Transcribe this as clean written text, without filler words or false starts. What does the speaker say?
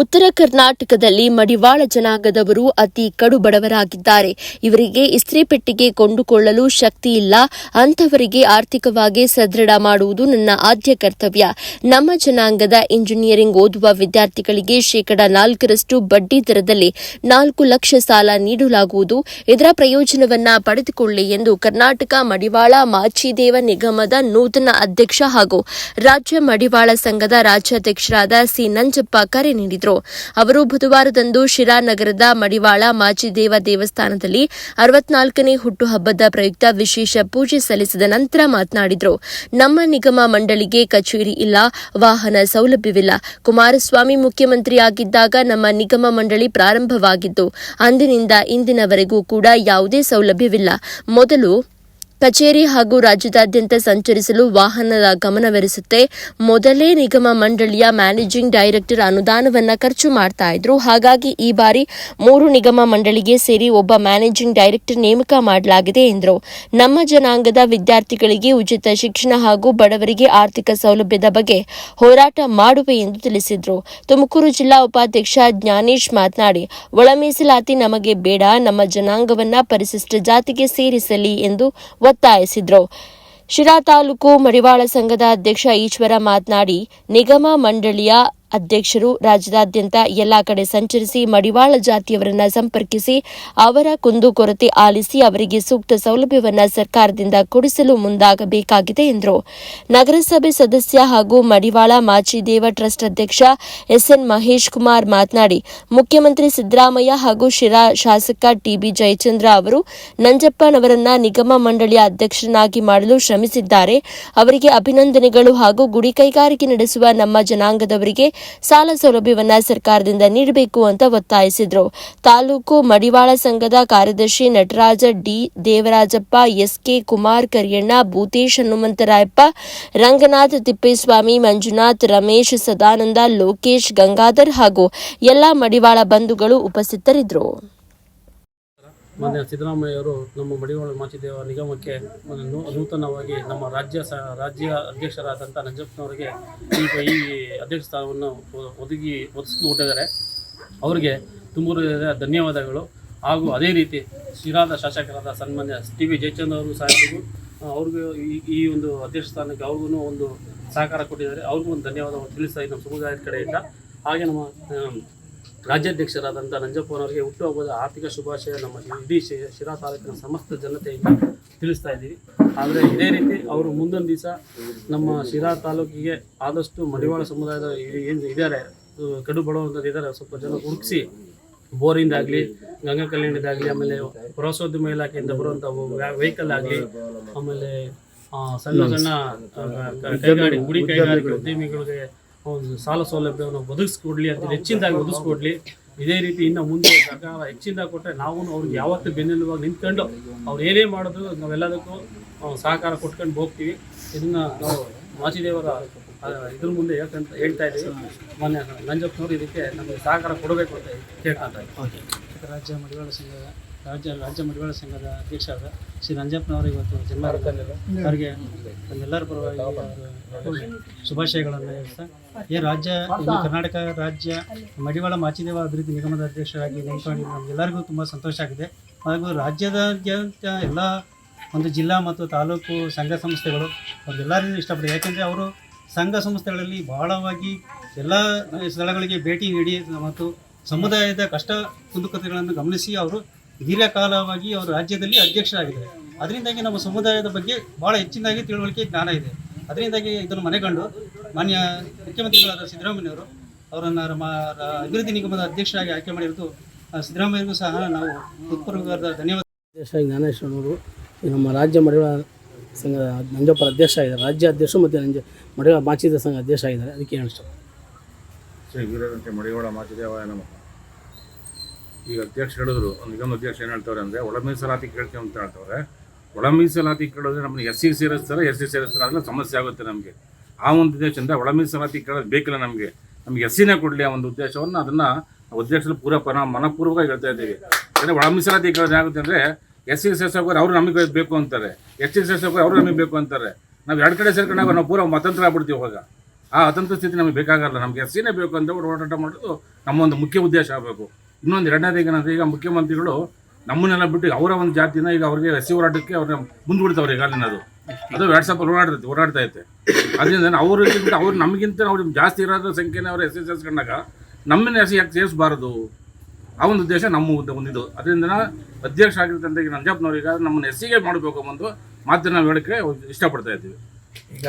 ಉತ್ತರ ಕರ್ನಾಟಕದಲ್ಲಿ ಮಡಿವಾಳ ಜನಾಂಗದವರು ಅತಿ ಕಡು ಬಡವರಾಗಿದ್ದಾರೆ. ಇವರಿಗೆ ಇಸ್ತ್ರಿ ಪೆಟ್ಟಿಗೆ ಕೊಂಡುಕೊಳ್ಳಲು ಶಕ್ತಿ ಇಲ್ಲ. ಅಂತವರಿಗೆ ಆರ್ಥಿಕವಾಗಿ ಸದೃಢ ಮಾಡುವುದು ನನ್ನ ಆದ್ಯ ಕರ್ತವ್ಯ. ನಮ್ಮ ಜನಾಂಗದ ಇಂಜಿನಿಯರಿಂಗ್ ಓದುವ ವಿದ್ಯಾರ್ಥಿಗಳಿಗೆ 4% ಬಡ್ಡಿ ದರದಲ್ಲಿ 4 ಲಕ್ಷ ಸಾಲ ನೀಡಲಾಗುವುದು. ಇದರ ಪ್ರಯೋಜನವನ್ನ ಪಡೆದುಕೊಳ್ಳಿ ಎಂದು ಕರ್ನಾಟಕ ಮಡಿವಾಳ ಮಾಚಿದೇವ ನಿಗಮದ ನೂತನ ಅಧ್ಯಕ್ಷ ಹಾಗೂ ರಾಜ್ಯ ಮಡಿವಾಳ ಸಂಘದ ರಾಜ್ಯಾಧ್ಯಕ್ಷರಾದ ಸಿ ನಂಜಪ್ಪ ಕರೆ ನೀಡಿದರು. ಅವರು ಬುಧವಾರದಂದು ಶಿರಾ ನಗರದ ಮಡಿವಾಳ ಮಾಚಿದೇವ ದೇವಸ್ಥಾನದಲ್ಲಿ 64ನೇ ಹುಟ್ಟುಹಬ್ಬದ ಪ್ರಯುಕ್ತ ವಿಶೇಷ ಪೂಜೆ ಸಲ್ಲಿಸಿದ ನಂತರ ಮಾತನಾಡಿದರು. ನಮ್ಮ ನಿಗಮ ಮಂಡಳಿಗೆ ಕಚೇರಿ ಇಲ್ಲ, ವಾಹನ ಸೌಲಭ್ಯವಿಲ್ಲ. ಕುಮಾರಸ್ವಾಮಿ ಮುಖ್ಯಮಂತ್ರಿಯಾಗಿದ್ದಾಗ ನಮ್ಮ ನಿಗಮ ಮಂಡಳಿ ಪ್ರಾರಂಭವಾಗಿದ್ದು, ಅಂದಿನಿಂದ ಇಂದಿನವರೆಗೂ ಕೂಡ ಯಾವುದೇ ಸೌಲಭ್ಯವಿಲ್ಲ. ಮೊದಲು ಕಚೇರಿ ಹಾಗೂ ರಾಜ್ಯದಾದ್ಯಂತ ಸಂಚರಿಸಲು ವಾಹನದ ಗಮನವಿರಿಸುತ್ತೆ. ಮೊದಲೇ ನಿಗಮ ಮಂಡಳಿಯ ಮ್ಯಾನೇಜಿಂಗ್ ಡೈರೆಕ್ಟರ್ ಅನುದಾನವನ್ನು ಖರ್ಚು ಮಾಡ್ತಾ ಇದ್ರು. ಹಾಗಾಗಿ ಈ ಬಾರಿ 3 ನಿಗಮ ಮಂಡಳಿಗೆ ಸೇರಿ ಒಬ್ಬ ಮ್ಯಾನೇಜಿಂಗ್ ಡೈರೆಕ್ಟರ್ ನೇಮಕ ಮಾಡಲಾಗಿದೆ ಎಂದರು. ನಮ್ಮ ಜನಾಂಗದ ವಿದ್ಯಾರ್ಥಿಗಳಿಗೆ ಉಚಿತ ಶಿಕ್ಷಣ ಹಾಗೂ ಬಡವರಿಗೆ ಆರ್ಥಿಕ ಸೌಲಭ್ಯದ ಬಗ್ಗೆ ಹೋರಾಟ ಮಾಡುವೆ ಎಂದು ತಿಳಿಸಿದರು. ತುಮಕೂರು ಜಿಲ್ಲಾ ಉಪಾಧ್ಯಕ್ಷ ಜ್ಞಾನೇಶ್ ಮಾತನಾಡಿ, ಒಳ ಮೀಸಲಾತಿ ನಮಗೆ ಬೇಡ, ನಮ್ಮ ಜನಾಂಗವನ್ನ ಪರಿಶಿಷ್ಟ ಜಾತಿಗೆ ಸೇರಿಸಲಿ ಎಂದು ಒತ್ತಾಯಿಸಿದರು. ಶಿರಾ ತಾಲೂಕು ಮಡಿವಾಳ ಸಂಘದ ಅಧ್ಯಕ್ಷ ಈಶ್ವರ ಮಾತನಾಡಿ, ನಿಗಮ ಮಂಡಳಿಯ ಅಧ್ಯಕ್ಷರು ರಾಜ್ಯದಾದ್ಯಂತ ಎಲ್ಲಾ ಕಡೆ ಸಂಚರಿಸಿ ಮಡಿವಾಳ ಜಾತಿಯವರನ್ನ ಸಂಪರ್ಕಿಸಿ ಅವರ ಕುಂದುಕೊರತೆ ಆಲಿಸಿ ಅವರಿಗೆ ಸೂಕ್ತ ಸೌಲಭ್ಯವನ್ನು ಸರ್ಕಾರದಿಂದ ಕೊಡಿಸಲು ಮುಂದಾಗಬೇಕಾಗಿದೆ ಎಂದರು. ನಗರಸಭೆ ಸದಸ್ಯ ಹಾಗೂ ಮಡಿವಾಳ ಮಾಚಿದೇವ ಟ್ರಸ್ಟ್ ಅಧ್ಯಕ್ಷ ಎಸ್ಎನ್ ಮಹೇಶ್ ಕುಮಾರ್ ಮಾತನಾಡಿ, ಮುಖ್ಯಮಂತ್ರಿ ಸಿದ್ದರಾಮಯ್ಯ ಹಾಗೂ ಶಿರಾ ಶಾಸಕ ಟಿಬಿ ಜಯಚಂದ್ರ ಅವರು ನಂಜಪ್ಪನವರನ್ನ ನಿಗಮ ಮಂಡಳಿಯ ಅಧ್ಯಕ್ಷರನ್ನಾಗಿ ಮಾಡಲು ಶ್ರಮಿಸಿದ್ದಾರೆ. ಅವರಿಗೆ ಅಭಿನಂದನೆಗಳು ಹಾಗೂ ಗುಡಿ ಕೈಗಾರಿಕೆ ನಡೆಸುವ ನಮ್ಮ ಜನಾಂಗದವರಿಗೆ ಸಾಲ ಸೌಲಭ್ಯವನ್ನ ಸರ್ಕಾರದಿಂದ ನೀಡಬೇಕು ಅಂತ ಒತ್ತಾಯಿಸಿದರು. ತಾಲೂಕು ಮಡಿವಾಳ ಸಂಘದ ಕಾರ್ಯದರ್ಶಿ ನಟರಾಜ ಡಿ, ದೇವರಾಜಪ್ಪ, ಎಸ್ಕೆ ಕುಮಾರ್, ಕರಿಯಣ್ಣ, ಭೂತೇಶ್, ಹನುಮಂತರಾಯಪ್ಪ, ರಂಗನಾಥ್, ತಿಪ್ಪೇಸ್ವಾಮಿ, ಮಂಜುನಾಥ್, ರಮೇಶ್, ಸದಾನಂದ, ಲೋಕೇಶ್, ಗಂಗಾಧರ್ ಹಾಗೂ ಎಲ್ಲಾ ಮಡಿವಾಳ ಬಂಧುಗಳು ಉಪಸ್ಥಿತರಿದ್ದರು. ಮಾನ್ಯ ಸಿದ್ದರಾಮಯ್ಯವರು ನಮ್ಮ ಮಡಿವಾಳ ಮಾಚಿದೇವ ನಿಗಮಕ್ಕೆ ನೂತನವಾಗಿ ನಮ್ಮ ರಾಜ್ಯ ಅಧ್ಯಕ್ಷರಾದಂಥ ನಂಜಪ್ಪನವರಿಗೆ ಈ ಅಧ್ಯಕ್ಷ ಸ್ಥಾನವನ್ನು ಒದಗಿಸಿಕೊಟ್ಟಿದ್ದಾರೆ. ಅವರಿಗೆ ತುಂಬ ಧನ್ಯವಾದಗಳು. ಹಾಗೂ ಅದೇ ರೀತಿ ಶಿರಾದ ಶಾಸಕರಾದ ಸನ್ಮಾನ್ಯ ಟಿಬಿ ಜಯಚಂದ್ರ ಅವರು ಸಾಹೇಬರಿಗೂ ಅವ್ರಿಗೂ ಈ ಒಂದು ಅಧ್ಯಕ್ಷ ಸ್ಥಾನಕ್ಕೆ ಅವ್ರಿಗೂ ಒಂದು ಸಹಕಾರ ಕೊಟ್ಟಿದ್ದಾರೆ. ಅವ್ರಿಗೂ ಒಂದು ಧನ್ಯವಾದವನ್ನು ತಿಳಿಸ್ತಾ ನಮ್ಮ ಸಮುದಾಯದ ಕಡೆಯಿಂದ. ಹಾಗೆ ನಮ್ಮ ರಾಜ್ಯಾಧ್ಯಕ್ಷರಾದಂಥ ನಂಜಪ್ಪನವರಿಗೆ ಹುಟ್ಟುಹಬ್ಬದ ಆರ್ಥಿಕ ಶುಭಾಶಯ ನಮ್ಮ ಇಡೀ ಶಿರಾ ತಾಲೂಕಿನ ಸಮಸ್ತ ಜನತೆಯಿಂದ ತಿಳಿಸ್ತಾ ಇದ್ದೀವಿ. ಆದರೆ ಇದೇ ರೀತಿ ಅವರು ಮುಂದೊಂದು ದಿವಸ ನಮ್ಮ ಶಿರಾ ತಾಲೂಕಿಗೆ ಆದಷ್ಟು ಮಡಿವಾಳ ಸಮುದಾಯದ ಏನು ಇದ್ದಾರೆ, ಕಡು ಬಡವಂಥದ್ದು ಇದ್ದಾರೆ, ಸ್ವಲ್ಪ ಜನ ಹುಡುಕಿಸಿ ಬೋರಿಂದಾಗಲಿ, ಗಂಗಾ ಕಲ್ಯಾಣದಾಗಲಿ, ಆಮೇಲೆ ಪ್ರವಾಸೋದ್ಯಮ ಇಲಾಖೆಯಿಂದ ಬರುವಂಥ ವೆಹಿಕಲ್ ಆಗಲಿ, ಆಮೇಲೆ ಸಣ್ಣ ಸಣ್ಣ ಗುಡಿ ಕೈಗಾರಿಕೆ ಉದ್ಯಮಿಗಳಿಗೆ ಒಂದು ಸಾಲ ಸೌಲಭ್ಯವನ್ನು ಒದಗಿಸ್ಕೊಡ್ಲಿ ಅಂತ ಹೆಚ್ಚಿನದಾಗಿ ಒದಗಿಸ್ಕೊಡ್ಲಿ. ಇದೇ ರೀತಿ ಇನ್ನು ಮುಂದೆ ಸರ್ಕಾರ ಹೆಚ್ಚಿನ ಕೊಟ್ಟರೆ ನಾವು ಅವ್ರಿಗೆ ಯಾವತ್ತೂ ಬೆನ್ನೆಲುಬಾಗಿ ನಿಂತ್ಕೊಂಡು ಅವ್ರು ಏನೇ ಮಾಡಿದ್ರು ನಾವೆಲ್ಲದಕ್ಕೂ ಸಹಕಾರ ಕೊಟ್ಕೊಂಡು ಹೋಗ್ತೀವಿ. ಇದನ್ನು ನಾವು ಮಾಚಿದೇವರ ಇದ್ರ ಮುಂದೆ ಹೇಳ್ತಾ ಇದ್ದೀವಿ. ಮೊನ್ನೆ ನಂಜಪ್ಪನವರು ಇದಕ್ಕೆ ನಮಗೆ ಸಹಕಾರ ಕೊಡಬೇಕು ಅಂತ ಕೇಳ್ಕೊತಾ ಇದ್ದೀವಿ. ರಾಜ್ಯ ಮಡಿವಾಳ ಸಂಘದ ಅಧ್ಯಕ್ಷರಾದ ಶ್ರೀ ನಂಜಪ್ಪನವರು ಇವತ್ತು ಜಿಲ್ಲಾಧಿಕಾರಿಗಳು ಅವರಿಗೆ ನಮ್ಮೆಲ್ಲರ ಪರವಾಗಿ ಶುಭಾಶಯಗಳನ್ನು ಹೇಳ್ತಾ, ಕರ್ನಾಟಕ ರಾಜ್ಯ ಮಡಿವಾಳ ಮಾಚಿದೇವ ಅಭಿವೃದ್ಧಿ ನಿಗಮದ ಅಧ್ಯಕ್ಷರಾಗಿ ನೇಮಕೊಂಡಿದ್ದು ನಮಗೆಲ್ಲರಿಗೂ ತುಂಬ ಸಂತೋಷ ಆಗಿದೆ. ಹಾಗೂ ರಾಜ್ಯದಾದ್ಯಂತ ಎಲ್ಲ ಒಂದು ಜಿಲ್ಲಾ ಮತ್ತು ತಾಲೂಕು ಸಂಘ ಸಂಸ್ಥೆಗಳು ಅವ್ರಿಗೆಲ್ಲರಿಗೂ ಇಷ್ಟಪಡ್ತಾರೆ. ಯಾಕೆಂದರೆ ಅವರು ಸಂಘ ಸಂಸ್ಥೆಗಳಲ್ಲಿ ಬಹಳವಾಗಿ ಎಲ್ಲ ಸ್ಥಳಗಳಿಗೆ ಭೇಟಿ ನೀಡಿ ಮತ್ತು ಸಮುದಾಯದ ಕಷ್ಟ ಕುಂದುಕೊರತೆಗಳನ್ನು ಗಮನಿಸಿ ಅವರು ದೀರ್ಘಕಾಲವಾಗಿ ಅವರು ರಾಜ್ಯದಲ್ಲಿ ಅಧ್ಯಕ್ಷರಾಗಿದ್ದಾರೆ. ಅದರಿಂದಾಗಿ ನಮ್ಮ ಸಮುದಾಯದ ಬಗ್ಗೆ ಭಾಳ ಹೆಚ್ಚಿನಾಗಿ ತಿಳುವಳಿಕೆ ಜ್ಞಾನ ಇದೆ. ಅದರಿಂದಾಗಿ ಇದನ್ನು ಮನೆಗಂಡು ಮಾನ್ಯ ಮುಖ್ಯಮಂತ್ರಿಗಳಾದ ಸಿದ್ದರಾಮಯ್ಯವರು ಅವರನ್ನು ನಮ್ಮ ಅಭಿವೃದ್ಧಿ ನಿಗಮದ ಅಧ್ಯಕ್ಷರಾಗಿ ಆಯ್ಕೆ ಮಾಡಿರೋದು ಸಿದ್ದರಾಮಯ್ಯರಿಗೂ ಸಹ ನಾವು ಹೃತ್ಪೂರ್ವಕವಾದ ಧನ್ಯವಾದ. ಅಧ್ಯಕ್ಷ ಜ್ಞಾನೇಶ್ವರವರು ನಮ್ಮ ರಾಜ್ಯ ಮಡಿವಾಳ ಸಂಘದ ನಂಜಪ್ಪರ ಅಧ್ಯಕ್ಷ ಆಗಿದ್ದಾರೆ, ರಾಜ್ಯ ಅಧ್ಯಕ್ಷರು ಮತ್ತು ಮಡಿವಾಳ ಮಾಚಿದೇವ ಸಂಘ ಅಧ್ಯಕ್ಷ ಆಗಿದ್ದಾರೆ. ಅದಕ್ಕೆ ಏನು ಶ್ರೀ ವೀರಗಂಟೆ ಮಡಿವಾಳ ಮಾಚಿದೇವ ನಮ್ಮ ಈಗ ಅಧ್ಯಕ್ಷ ಹೇಳಿದ್ರು, ನಿಗಮ ಅಧ್ಯಕ್ಷ ಏನು ಹೇಳ್ತವ್ರೆ ಅಂದರೆ ಒಳ ಮೀಸಲಾತಿ ಕೇಳ್ತೀವಿ ಅಂತ ಹೇಳ್ತವ್ರೆ. ಒಳ ಮೀಸಲಾತಿ ಕೇಳಿದ್ರೆ ನಮ್ಮನ್ನು ಎಸ್ಸಿಗೆ ಸೇರಿಸ್ತಾರೆ, ಸೇರಿಸ್ತಾರೆ ಅಂದರೆ ಸಮಸ್ಯೆ ಆಗುತ್ತೆ ನಮಗೆ. ಆ ಒಂದು ಉದ್ದೇಶದಿಂದ ಒಳ ಮೀಸಲಾತಿ ಕೇಳೋದು ಬೇಕಿಲ್ಲ ನಮಗೆ ಎಸ್ಸಿನೇ ಕೊಡಲಿ ಆ ಒಂದು ಉದ್ದೇಶವನ್ನು ಅದನ್ನು ಅಧ್ಯಕ್ಷರು ಮನಪೂರ್ವಕವಾಗಿ ಹೇಳ್ತಾ ಇದ್ದೀವಿ. ಯಾಕಂದರೆ ಒಳ ಮೀಸಲಾತಿ ಕೇಳೋದು ಆಗುತ್ತೆ ಅಂದರೆ ಎಸ್ಸಿಗೆ ಸೇರಿಸೋಕೆ ಅವರು ನಮಗೆ ಬೇಕು ಅಂತಾರೆ, ಎಸ್ಸಿಗೆ ಸೇರಿಸೋಕೆ ಅವರು ನಮಗೆ ಬೇಕು ಅಂತಾರೆ. ನಾವು ಎರಡು ಕಡೆ ಸೇರ್ಕೊಂಡಾಗ ನಾವು ಪೂರ ಮತಂತ್ರ ಆಗ್ಬಿಡ್ತೀವಿ. ಇವಾಗ ಆ ಅತಂತ್ರ ಸ್ಥಿತಿ ನಮಗೆ ಬೇಕಾಗಲ್ಲ. ನಮಗೆ ಎಸ್ ಸಿನೇ ಬೇಕು ಅಂತ ಹೋರಾಟ ಮಾಡೋದು ನಮ್ಮ ಒಂದು ಮುಖ್ಯ ಉದ್ದೇಶ ಆಗಬೇಕು. ಇನ್ನೊಂದು ಎರಡನೇದು ಏನಂದರೆ, ಈಗ ಮುಖ್ಯಮಂತ್ರಿಗಳು ನಮ್ಮನ್ನೆಲ್ಲ ಬಿಟ್ಟು ಅವರ ಒಂದು ಜಾತಿನ ಈಗ ಅವ್ರಿಗೆ ಎಸ್ ಸಿ ಹೋರಾಟಕ್ಕೆ ಅವ್ರನ್ನ ಮುಂದೂಡ್ತಾವ್ರೆ. ಈಗ ಅಲ್ಲಿನದು ಅದು ವಾಟ್ಸಪ್ಪಲ್ಲಿ ಓಡಾಡ್ತಾ ಐತೆ. ಅದರಿಂದ ಅವ್ರು ನಮಗಿಂತ ಅವ್ರು ಜಾಸ್ತಿ ಇರೋದ್ರ ಸಂಖ್ಯೆನೇ ಅವ್ರು ಎಸ್ ಸಿ ಸೇರಿಸ್ಕೊಂಡಾಗ ನಮ್ಮನ್ನ ಎಸ್ ಸಿ ಯಾಕೆ ಸೇರಿಸಬಾರದು, ಆ ಒಂದು ಉದ್ದೇಶ ನಮ್ಮ ಒಂದಿದು. ಅದರಿಂದ ಅಧ್ಯಕ್ಷ ಆಗಿರ್ತಂತ ಈಗ ನಂಜಪ್ಪನವ್ರಿಗೆ ನಮ್ಮನ್ನು ಎಸ್ ಸಿಗೆ ಮಾಡಬೇಕು ಅನ್ನೋ ಒಂದು ಮಾತನ್ನು ನಾವು ಹೇಳೋಕ್ಕೆ ಇಷ್ಟಪಡ್ತಾ ಇದ್ದೀವಿ. ಈಗ